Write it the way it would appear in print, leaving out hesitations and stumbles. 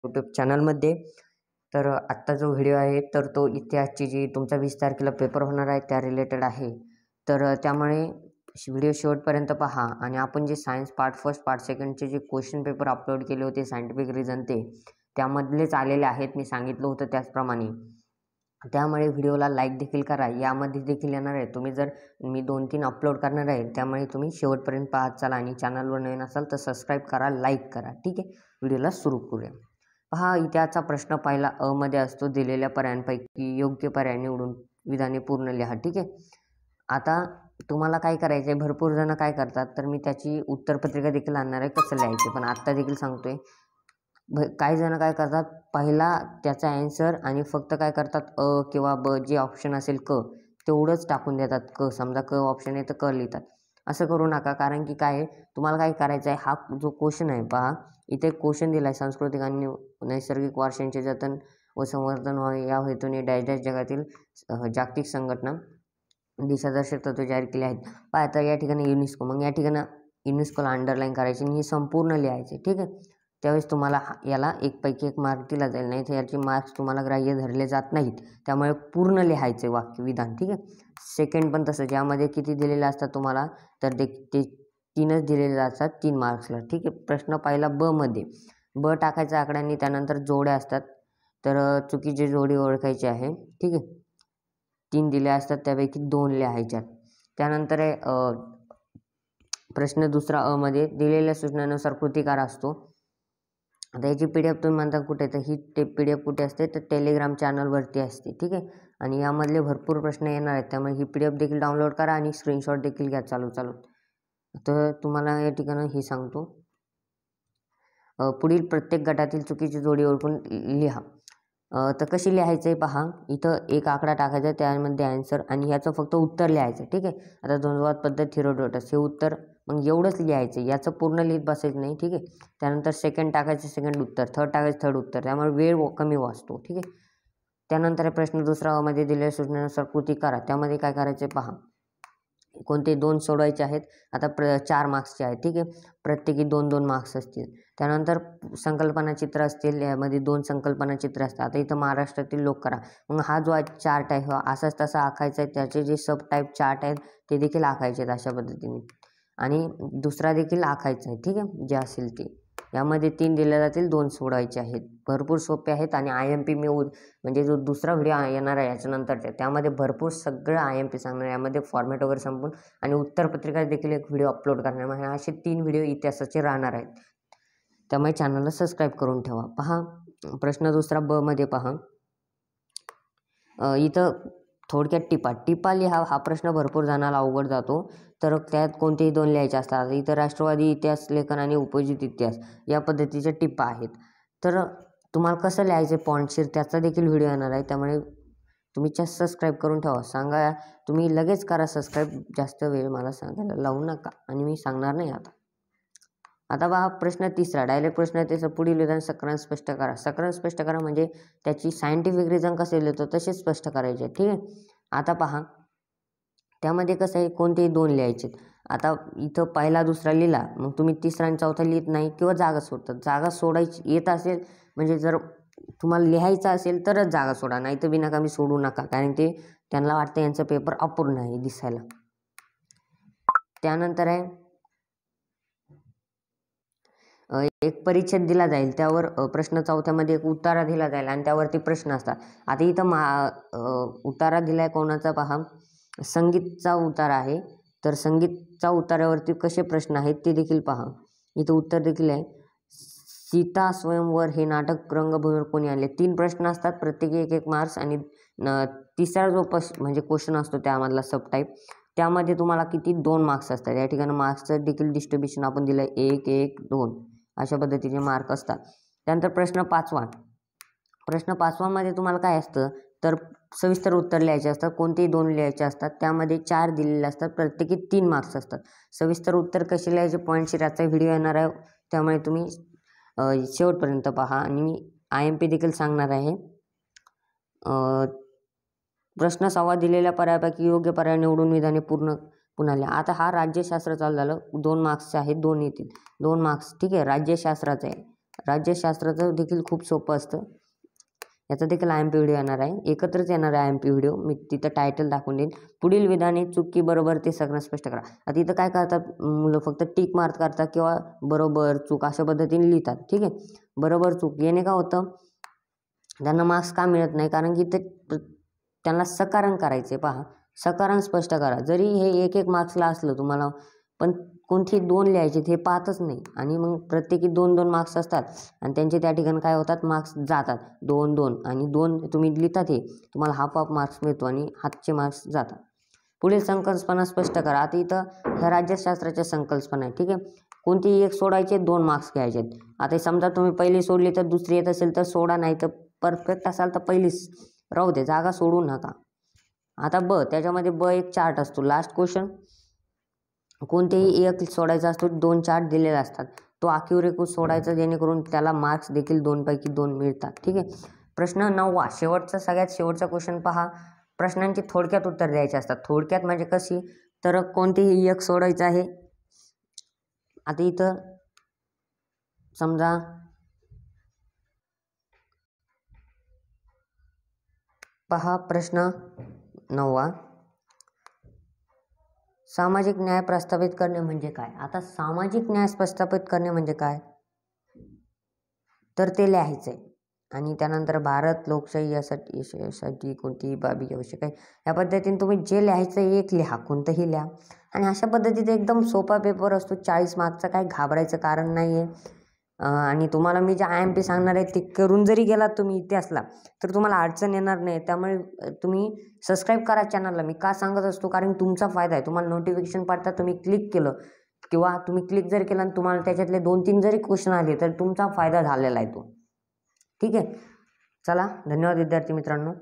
YouTube चॅनलमध्ये. तर आत्ता जो व्हिडिओ आहे तर तो इतिहासची जी तुमचा 20 तारखेला पेपर होणार आहे त्या रिलेटेड आहे. तर त्यामुळे व्हिडिओ शेवटपर्यंत पहा. आणि आपण जे सायन्स पार्ट फर्स्ट पार्ट सेकंडचे जे क्वेश्चन पेपर अपलोड केले होते सायंटिफिक रिझन ते त्यामधलेच आलेले आहेत, मी सांगितलं होतं त्याचप्रमाणे. त्यामुळे व्हिडिओला लाईक देखील करा. यामध्ये देखील येणार आहे, तुम्ही जर मी 2-3 अपलोड करणार आहे त्यामुळे तुम्ही शेवटपर्यंत पाहत चाला. आणि चॅनलवर नवीन असाल तर सबस्क्राईब करा, लाईक करा. ठीक आहे, व्हिडिओला सुरू करूया. पहा, इतिहासाचा प्रश्न पहिला अ मध्ये असतो. दिलेल्या पर्यायांपैकी योग्य पर्याय निवडून विधाने पूर्ण लिहा. ठीक आहे, आता तुम्हाला काय करायचं आहे, भरपूर जण काय करतात तर मी त्याची उत्तरपत्रिका देखील आणणार आहे कसं लिहायचे, पण आत्ता देखील सांगतोय. काही जण काय करतात, पहिला त्याचा ॲन्सर आणि फक्त काय करतात अ किंवा ब जे ऑप्शन असेल क तेवढंच टाकून देतात. क समजा क ऑप्शन आहे तर क लिहितात. असं करू नका, कारण की काय आहे, तुम्हाला काय करायचं आहे, हा जो क्वेश्चन आहे पहा, इथे क्वेश्चन दिला आहे. सांस्कृतिक आणि नैसर्गिक वारशांचे जतन व संवर्धन व्हावे या हेतूने डॅश डॅश जगातील जागतिक संघटना दिशादर्शक तत्त्वे जाहीर केली आहेत. पहा, तर या ठिकाणी युनेस्को, मग या ठिकाणी युनेस्कोला अंडरलाईन करायची आणि हे संपूर्ण लिहायचे. ठीक आहे, त्यावेळेस तुम्हाला याला 1 पैकी 1 मार्क दिला जाईल, नाही तर याचे मार्क्स तुम्हाला ग्राह्य धरले जात नाहीत. त्यामुळे पूर्ण लिहायचे वाक्य विधान. ठीक आहे, सेकंड पण तसं, ज्यामध्ये किती दिलेले असतात तुम्हाला तर ते 3च दिलेले असतात 3 मार्क्सला. ठीक आहे, प्रश्न पहिला ब मध्ये ब टाकायचा आकड्यांनी, त्यानंतर जोड्या असतात. तर चुकीची जोडी ओळखायची आहे. ठीक आहे, 3 दिल्या असतात त्यापैकी 2 लिहायच्यात. त्यानंतर आहे प्रश्न दुसरा अ मध्ये दिलेल्या सूचनानुसार कृतीकार असतो. आता याची PDF तुम्ही म्हणता कुठे, तर ही PDF कुठे असते तर टेलिग्राम चॅनलवरती असते. ठीक आहे, आणि यामधले भरपूर प्रश्न येणार आहेत, त्यामुळे ही PDF देखील डाउनलोड करा आणि स्क्रीनशॉट देखील घ्या चालू. तर तुम्हाला या ठिकाणी हे सांगतो, पुढील प्रत्येक गटातील चुकीची जोडी ओळखून लिहा. तर कशी लिहायचं आहे पहा, इथं एक आकडा टाकायचा, त्यामध्ये ॲन्सर आणि ह्याचं फक्त उत्तर लिहायचं. ठीक आहे, आता द्वंद्ववाद पद्धत हेरोडोटस हे उत्तर, मग एवढंच लिहायचं, याचं पूर्ण लिहित बसायचं नाही. ठीक आहे, त्यानंतर सेकंड टाकायचं सेकंड उत्तर, थर्ड टाकायचं थर्ड उत्तर, त्यामुळे वेळ कमी वाचतो. ठीक आहे, त्यानंतर प्रश्न दुसरा मध्ये दिलेल्या सूचनेनुसार कृती करा. त्यामध्ये काय करायचं पहा, कोणते 2 सोडवायचे आहेत. आता 4 मार्क्सचे आहेत. ठीक आहे, प्रत्येकी 2-2 मार्क्स असतील. त्यानंतर संकल्पना चित्र असतील, यामध्ये 2 संकल्पना चित्र असतात. आता इथं महाराष्ट्रातील लोक करा, मग हा जो चार्ट आहे हा असाच तसा आखायचा आहे. त्याचे जे सब टाईप चार्ट आहेत ते देखील आखायचे आहेत अशा पद्धतीने, आणि दुसरा देखील आखायचा आहे. ठीक आहे, जे असेल ते, यामध्ये 3 दिले जातील, 2 सोडवायचे आहेत. भरपूर सोपे आहेत. आणि IMP मी म्हणजे जो दुसरा व्हिडिओ येणार आहे याच्यानंतरच्या, त्यामध्ये भरपूर सगळं IMP सांगणार, यामध्ये फॉर्मॅट वगैरे संपून आणि उत्तरपत्रिका देखील एक व्हिडिओ अपलोड करणार. म्हणजे असे 3 व्हिडिओ इतिहासाचे राहणार आहेत, त्यामुळे चॅनलला सबस्क्राईब करून ठेवा. पहा, प्रश्न दुसरा ब मध्ये पहा, इथं थोडक्यात टिपा लिहा. हा प्रश्न भरपूर जणांना अवघड जातो, तर त्यात कोणतेही 2 लिहायचे असतात. इथं राष्ट्रवादी इतिहास लेखन आणि उपयोजित इतिहास या पद्धतीच्या टिपा आहेत. तर तुम्हाला कसं लिहायचं पॉईंटशीर त्याचा देखील व्हिडिओ येणार आहे, त्यामुळे तुम्ही सबस्क्राईब करून ठेवा. सांगा, तुम्ही लगेच करा सबस्क्राईब, जास्त वेळ मला सांगायला लावू नका, आणि मी सांगणार नाही आता पहा, प्रश्न तिसरा डायरेक्ट प्रश्न त्याचं पुढील विधान सकरांश स्पष्ट करा. सकरांश स्पष्ट करा म्हणजे त्याची सायंटिफिक रिझन कसे लिहितो तसेच स्पष्ट करायचे. ठीक आहे, आता पहा, त्यामध्ये कसं आहे, कोणतेही 2 लिहायचे. आता इथं पहिला दुसरा लिहिला, मग तुम्ही तिसरा आणि चौथा लिहित नाही किंवा जागा सोडतात. जागा सोडायची येत असेल म्हणजे जर तुम्हाला लिहायचं असेल तरच जागा सोडा, नाही तर विनाकामी सोडू नका, कारण ते त्यांना वाटतं यांचा पेपर अपूर्ण आहे दिसायला. त्यानंतर आहे एक परिच्छेद दिला जाईल, त्यावर प्रश्न चौथ्यामध्ये एक उतारा दिला जाईल आणि त्यावरती प्रश्न असतात. आता इथं उतारा दिलाय कोणाचा पहा, संगीतचा उतारा आहे. तर संगीतचा उतारावरती कसे प्रश्न आहेत ते देखील पहा. इथं उत्तर देखील आहे, सीता स्वयंवर हे नाटक रंगभूमीवर कोणी आणले. 3 प्रश्न असतात, प्रत्येकी 1-1 मार्क्स, आणि तिसरा जो म्हणजे क्वेश्चन असतो त्यामधला सब टाईप, त्यामध्ये तुम्हाला किती 2 मार्क्स असतात. या ठिकाणी मार्क्सचं देखील डिस्ट्रीब्युशन आपण दिलं आहे, 1-1-2 अशा पद्धतीचे मार्क असतात. त्यानंतर प्रश्न 5वा, प्रश्न 5वामध्ये तुम्हाला काय असतं तर सविस्तर उत्तर लिहायचे असतात. कोणतेही 2 लिहायचे असतात, त्यामध्ये 4 दिलेले असतात, प्रत्येकी 3 मार्क्स असतात. सविस्तर उत्तर कसे लिहायचे पॉईंटशीर याचा व्हिडिओ येणार आहे, त्यामुळे तुम्ही शेवटपर्यंत पहा. आणि मी IMP देखील सांगणार आहे. प्रश्न 6वा, दिलेल्या पर्यायापैकी योग्य पर्याय निवडून विधाने पुन्हा लिहा. आता हा राज्यशास्त्र चालू झालं, 2 मार्क्सचे आहेत, 2 येतील, 2 मार्क्स. ठीक आहे, राज्यशास्त्राचं आहे. राज्यशास्त्राचं देखील खूप सोपं असतं. याचा देखील IMP व्हिडिओ येणार आहे, एकत्रच येणार आहे IMP व्हिडिओ. मी तिथं टायटल दाखवून देईन. पुढील विधाने चुकी बरोबर ते सगळं स्पष्ट करा. आता इथं काय करतात मुलं, फक्त टिक मार्क करतात किंवा बरोबर चूक अशा पद्धतीने लिहितात. ठीक आहे, बरोबर चूक याने काय होतं, त्यांना मार्क्स का मिळत नाही, कारण की ते त्यांना सकारण करायचे. पहा, सकारण स्पष्ट करा. जरी हे 1-1 मार्क्सला असलं तुम्हाला, पण कोणती 2 लिहायचे हे पाहतच नाही, आणि मग प्रत्येकी 2-2 मार्क्स असतात आणि त्यांचे त्या ठिकाणी काय होतात, मार्क्स जातात 2-2, आणि 2 तुम्ही लिहितात हे तुम्हाला हाफ मार्क्स मिळतो आणि हातचे मार्क्स जातात. पुढील संकल्पना स्पष्ट करा. आता इथं ह्या राज्यशास्त्राच्या संकल्पना आहे. ठीक आहे, कोणतीही एक सोडायचे, 2 मार्क्स घ्यायचे. आता समजा तुम्ही पहिली सोडली तर दुसरी येत असेल तर सोडा, नाही तर परफेक्ट असाल तर पहिलीच राहू दे, जागा सोडू नका. आता त्याच्यामध्ये एक चार्ट असतो. लास्ट क्वेश्चन, कोणतेही एक सोडायचा असतो, 2 चार्ट दिलेले असतात. तो अॅक्युरेट सोडायचा, जेणेकरून त्याला मार्क्स देखील 2 पैकी 2 मिळतात. ठीक आहे, प्रश्न 9वा शेवटचा, सगळ्यात शेवटचा क्वेश्चन पहा. प्रश्नांची थोडक्यात उत्तर द्यायचे असतात. थोडक्यात म्हणजे कशी, तर कोणतेही एक सोडायचं आहे. आता इथं समजा पहा, प्रश्न 9वा, सामाजिक न्याय प्रस्थापित करणे म्हणजे काय. आता सामाजिक न्याय प्रस्थापित करणे म्हणजे काय, तर ते लिहायचं आहे. आणि त्यानंतर भारत लोकशाही यासाठी कोणतीही बाबी आवश्यक आहे, या पद्धतीने तुम्ही जे लिहायचं आहे एक लिहा, कोणतंही लिहा. आणि अशा पद्धतीचा एकदम सोपा पेपर असतो. 40 मार्कचा, काही घाबरायचं कारण नाही आहे. आणि तुम्हाला मी जे IMP सांगणार आहे ते करून जरी गेलात तुम्ही इतिहासला, तर तुम्हाला अडचण येणार नाही. त्यामुळे तुम्ही सबस्क्राईब करा चॅनलला. मी का सांगत असतो, कारण तुमचा फायदा आहे. तुम्हाला नोटिफिकेशन पडतात, तुम्ही क्लिक केलं किंवा तुम्ही क्लिक जर केलं आणि तुम्हाला त्याच्यातले 2-3 जरी क्वेश्चन आले तर तुमचा फायदा झालेला आहे तो. ठीक आहे, चला, धन्यवाद विद्यार्थी मित्रांनो.